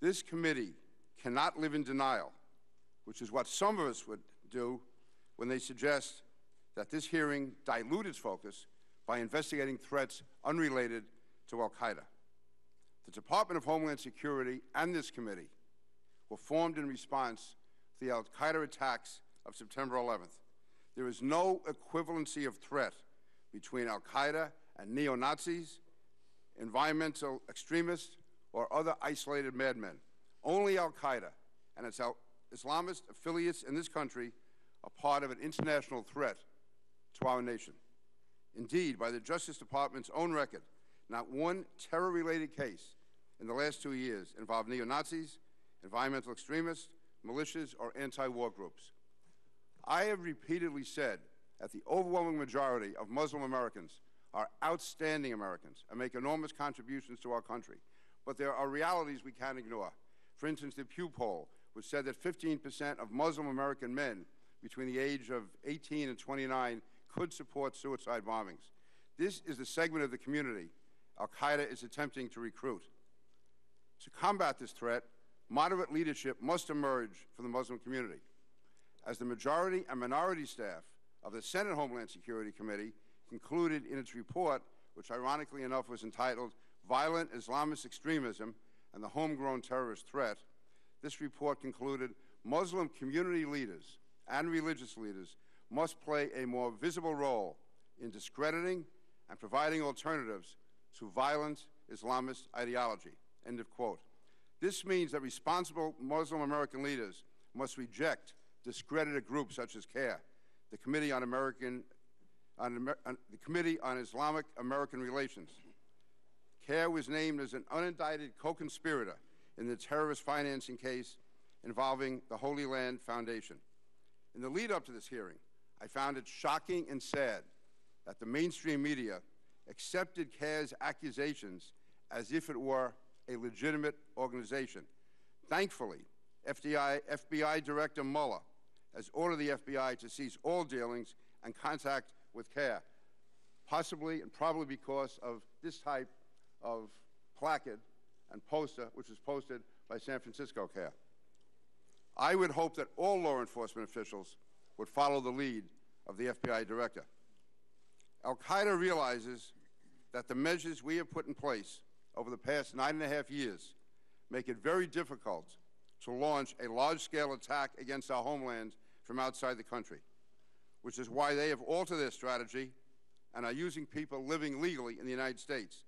This committee cannot live in denial, which is what some of us would do when they suggest that this hearing dilute its focus by investigating threats unrelated to al-Qaeda. The Department of Homeland Security and this committee were formed in response to the al-Qaeda attacks of September 11th. There is no equivalency of threat between al-Qaeda and neo-Nazis, environmental extremists, or other isolated madmen. Only al-Qaeda and its Islamist affiliates in this country are part of an international threat to our nation. Indeed, by the Justice Department's own record, not one terror-related case in the last 2 years involved neo-Nazis, environmental extremists, militias, or anti-war groups. I have repeatedly said that the overwhelming majority of Muslim Americans are outstanding Americans and make enormous contributions to our country. But there are realities we can't ignore. For instance, the Pew poll, which said that 15% of Muslim American men between the age of 18 and 29 could support suicide bombings. This is the segment of the community al-Qaeda is attempting to recruit. To combat this threat, moderate leadership must emerge from the Muslim community. As the majority and minority staff of the Senate Homeland Security Committee concluded in its report, which ironically enough was entitled Violent Islamist Extremism and the Homegrown Terrorist Threat, this report concluded Muslim community leaders and religious leaders must play a more visible role in discrediting and providing alternatives to violent Islamist ideology, end of quote. This means that responsible Muslim American leaders must reject discredited groups such as CARE, the Committee on Islamic American Relations. CARE was named as an unindicted co-conspirator in the terrorist financing case involving the Holy Land Foundation. In the lead-up to this hearing, I found it shocking and sad that the mainstream media accepted CARE's accusations as if it were a legitimate organization. Thankfully, FBI Director Mueller has ordered the FBI to cease all dealings and contact with CARE, possibly and probably because of this type of placard and poster, which was posted by San Francisco CARE. I would hope that all law enforcement officials would follow the lead of the FBI director. Al-Qaeda realizes that the measures we have put in place over the past 9.5 years make it very difficult to launch a large-scale attack against our homeland from outside the country, which is why they have altered their strategy and are using people living legally in the United States